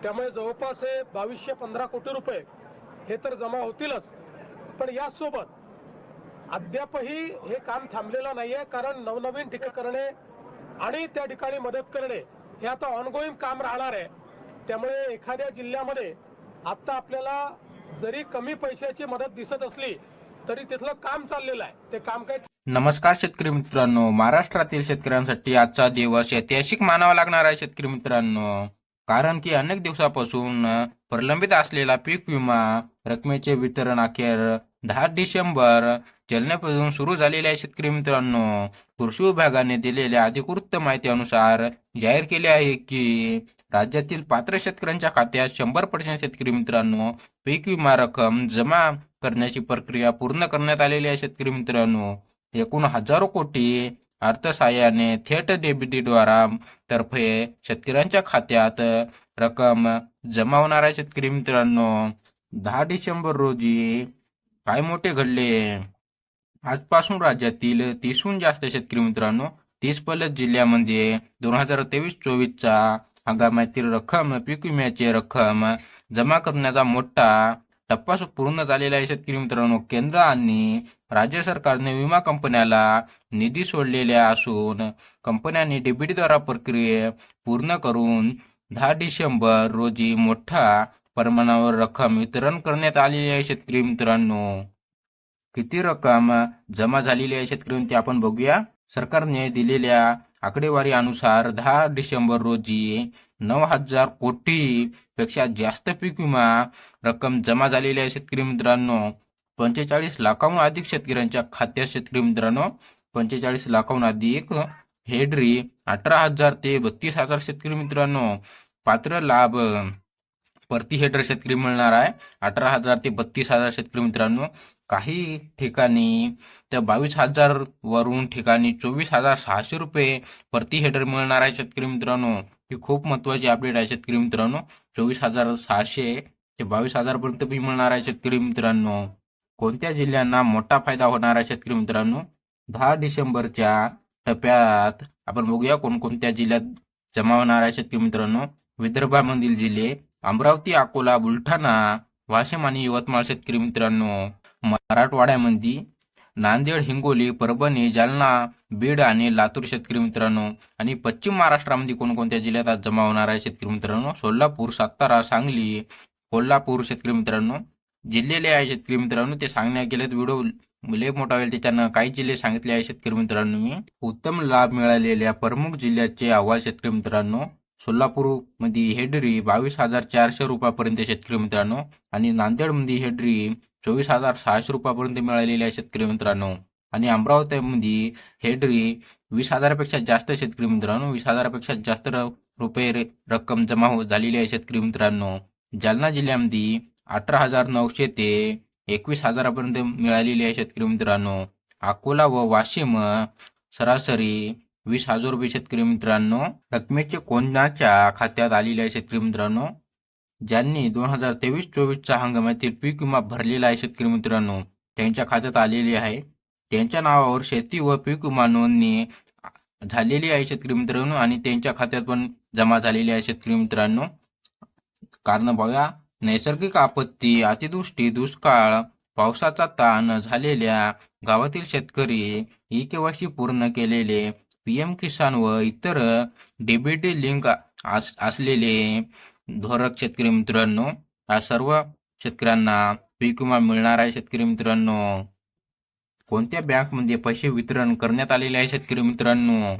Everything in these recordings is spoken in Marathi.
त्यामुळे जवळपास हे 2215 कोटी रुपये हे तर जमा होतीलच, पण यासोबत अद्यापही हे काम थांबलेलं नाहीये, कारण नवनवीन ठिकाण करणे आणि त्या ठिकाणी मदत करणे हे आता ऑनगोईंग काम राहणार आहे. त्यामुळे एखाद्या जिल्ह्यामध्ये आता आपल्याला जरी कमी पैशाची मदत दिसत असली तरी तिथलं काम चाललेलं आहे. ते काम काही नमस्कार शेतकरी मित्रांनो, महाराष्ट्रातील शेतकऱ्यांसाठी आजचा दिवस ऐतिहासिक मानावा लागणार आहे शेतकरी मित्रांनो. कारण की अनेक दिवसापासून प्रलंबित असलेला पीक विमा रकमेचे वितरण अखेर 10 डिसेंबर जालन्यापासून सुरू झालेले आहे शेतकरी मित्रांनो. कृषी विभागाने दिलेल्या अधिकृत माहितीनुसार जाहीर केले आहे की राज्यातील पात्र शेतकऱ्यांच्या खात्यात 100% शेतकरी मित्रांनो पीक विमा रक्कम जमा करण्याची प्रक्रिया पूर्ण करण्यात आलेली आहे शेतकरी मित्रांनो. एकूण हजारो कोटी अर्थसहाय्याने थेट डीबीटीद्वारा तर्फे शेतकऱ्यांच्या खात्यात रक्कम जमा होणार आहे शेतकरी मित्रांनो. 10 डिसेंबर रोजी काय मोठे घडले. आजपासून राज्यातील 30हून जास्त शेतकरी मित्रांनो 30+ जिल्ह्यामध्ये 2023-24चा हंगामातील रक्कम पीक विम्याची रक्कम जमा करण्याचा मोठा टप्पा पूर्ण झालेला आहे शेतकरी मित्रांनो. केंद्र आणि राज्य सरकारने विमा कंपन्याला निधी सोडलेल्या असून कंपन्यांनी डीबीटीद्वारा प्रक्रिया पूर्ण करून 10 डिसेंबर रोजी मोठ्या प्रमाणावर रक्कम वितरण करण्यात आलेली आहे शेतकरी मित्रांनो. किती रक्कम जमा झालेली आहे शेतकरी ते आपण बघूया. सरकारने दिलेल्या आकडेवारी अनुसार 10 डिसेंबर रोजी 9,000 कोटी पेक्षा जास्त पीक विमा रक्कम जमा झालेली आहे शेतकरी मित्रांनो. 45 लाखाहून अधिक शेतकऱ्यांच्या खात्यात शेतकरी मित्रांनो 45 लाखाहून अधिक हेडरी 18,000 ते 32,000 शेतकरी मित्रांनो पात्र लाभ प्रति हेक्टर शेतकरी मिळणार आहे. 18,000 ते 32,000 शेतकरी मित्रांनो. काही ठिकाणी तर 22,000 वरून ठिकाणी 24,600 रुपये प्रति हेक्टर मिळणार आहे शेतकरी मित्रांनो. ही खूप महत्वाची अपडेट आहे शेतकरी मित्रांनो. 24,600 ते 22,000 पर्यंत बी मिळणार आहे शेतकरी मित्रांनो. कोणत्या जिल्ह्यांना मोठा फायदा होणार आहे शेतकरी मित्रांनो. 10 डिसेंबरच्या टप्प्यात आपण बघूया कोणकोणत्या जिल्ह्यात जमा होणार आहे शेतकरी मित्रांनो. विदर्भामधील जिल्हे अमरावती, अकोला, बुलढाणा, वाशिम आणि यवतमाळ शेतकरी मित्रांनो. मराठवाड्यामध्ये नांदेड, हिंगोली, परभणी, जालना, बीड आणि लातूर शेतकरी मित्रांनो. आणि पश्चिम महाराष्ट्रामध्ये कोणकोणत्या जिल्ह्यात आज जमा होणार आहे शेतकरी मित्रांनो. सोलापूर, सातारा, सांगली, कोल्हापूर शेतकरी मित्रांनो जिल्ह्याले आहे शेतकरी मित्रांनो. ते सांगण्यात गेलेत व्हिडिओ लय मोठा होईल त्याच्यानं काही जिल्हे सांगितले आहे शेतकरी मित्रांनो मी. उत्तम लाभ मिळालेल्या प्रमुख जिल्ह्याचे अहवाल शेतकरी मित्रांनो. सोलापूरमध्ये हेडरी 22,400 रुपयापर्यंत शेतकरी मित्रांनो आणि नांदेडमध्ये हेडरी 24,600 रुपयापर्यंत मिळालेले आहे शेतकरी मित्रांनो. आणि अमरावतीमध्ये हेडरी 20,000 पेक्षा जास्त शेतकरी मित्रांनो 20,000 पेक्षा जास्त रुपये रक्कम जमा झालेली आहे शेतकरी मित्रांनो. जालना जिल्ह्यामध्ये 18,900 ते 21,000 पर्यंत मिळालेली आहे शेतकरी मित्रांनो. अकोला व वाशिम सरासरी 20,000 रुपये शेतकरी मित्रांनो रकमेचे कोणाच्या खात्यात आलेले आहे शेतकरी मित्रांनो. ज्यांनी 2023-24चा हंगामातील पीक विमा भरलेला आहे शेतकरी मित्रांनो त्यांच्या खात्यात आलेली आहे. त्यांच्या नावावर शेती व पीक विमा नोंदणी झालेली आहे शेतकरी मित्रांनो आणि त्यांच्या खात्यात पण जमा झालेली आहे शेतकरी मित्रांनो. कारण बघा नैसर्गिक आपत्ती, अतिवृष्टी, दुष्काळ, पावसाचा ताण झालेल्या गावातील शेतकरी ई-केवायसी पूर्ण केलेले पीएम किसान व इतर डीबीटी लिंक असलेले धारक शेतकरी मित्रांनो या सर्व शेतकऱ्यांना पीक विमा मिळणार आहे शेतकरी मित्रांनो. कोणत्या बँकमध्ये पैसे वितरण करण्यात आलेले आहे शेतकरी मित्रांनो.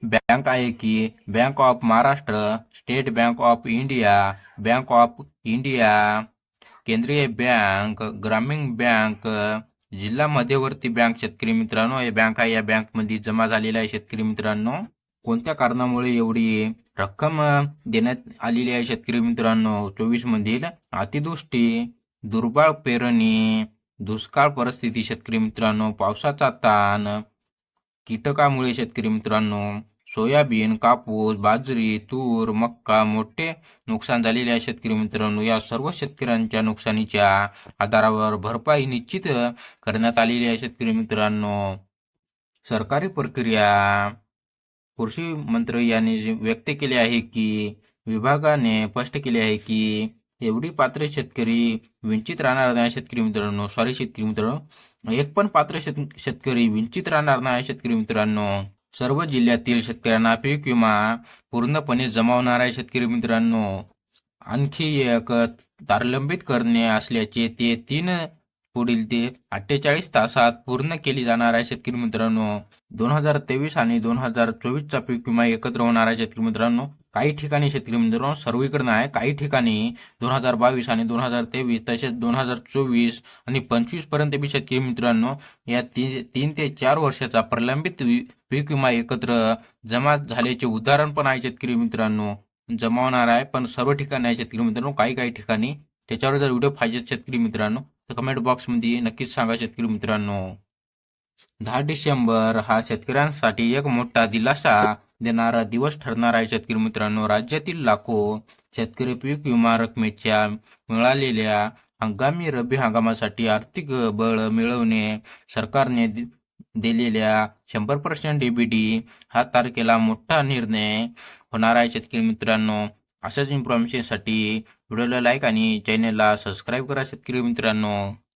बँक आहे की bank of Maharashtra, state bank of India, bank of India, केंद्रीय बँक, ग्रामीण बँक, जिल्हा मध्यवर्ती बँक शेतकरी मित्रांनो हे बँक आहे. या बँकमध्ये जमा झालेला आहे शेतकरी मित्रांनो. कोणत्या कारणामुळे एवढी रक्कम देण्यात आलेली आहे शेतकरी मित्रांनो. 24 मधील अतिवृष्टी, दुर्बळ पेरणी, दुष्काळ परिस्थिती शेतकरी मित्रांनो, पावसाचा ताण, कीटकामुळे शेतकरी मित्रांनो, सोयाबीन, कापूस, बाजरी, तूर, मक्का मोठे नुकसान झालेले आहे शेतकरी मित्रांनो. या सर्व शेतकऱ्यांच्या नुकसानीच्या आधारावर भरपाई निश्चित करण्यात आलेली आहे शेतकरी मित्रांनो. सरकारी प्रक्रिया कृषी मंत्री यांनी व्यक्त केले आहे की विभागाने स्पष्ट केले आहे की एवढी पात्र शेतकरी वंचित राहणार नाही शेतकरी मित्रांनो. शेतकरी मित्रांनो, एक पण पात्र शेतकरी वंचित राहणार नाही शेतकरी मित्रांनो. सर्व जिल्ह्यातील शेतकऱ्यांना पीक विमा पूर्णपणे जमावणार आहे शेतकरी मित्रांनो. आणखी एक तारलंबित करणे असल्याचे पुढील 48 तासात पूर्ण केली जाणार आहे शेतकरी मित्रांनो. 2023 आणि 2024चा पीक विमा एकत्र होणार आहे शेतकरी मित्रांनो. काही ठिकाणी शेतकरी मित्रांनो, सर्वीकडे नाही, काही ठिकाणी 2022 आणि 2023 तसेच 2024 आणि 25 पर्यंत बी शेतकरी मित्रांनो या 3 ते 4 वर्षाचा प्रलंबित पीक विमा एकत्र जमा झाल्याचे उदाहरण पण आहे शेतकरी मित्रांनो. जमावणार आहे पण सर्व ठिकाणी आहे शेतकरी मित्रांनो, काही ठिकाणी. त्याच्यावर जर व्हिडिओ पाहिजे शेतकरी मित्रांनो तर कमेंट बॉक्समध्ये नक्कीच सांगा शेतकरी मित्रांनो. 10 डिसेंबर हा शेतकऱ्यांसाठी एक मोठा दिलासा देणारा दिवस ठरणार आहे शेतकरी मित्रांनो. राज्यातील लाखो शेतकरी पीक विमा रकमेच्या मिळालेल्या हंगामी रब्बी हंगामासाठी आर्थिक बळ मिळवणे सरकारने दिलेल्या 100% डीबीटी हा तारखेला मोठा निर्णय होणार आहे शेतकरी मित्रांनो. अशाच इन्फॉर्मेशनसाठी व्हिडिओला लाईक आणि चॅनलला सबस्क्राईब करा शेतकरी मित्रांनो.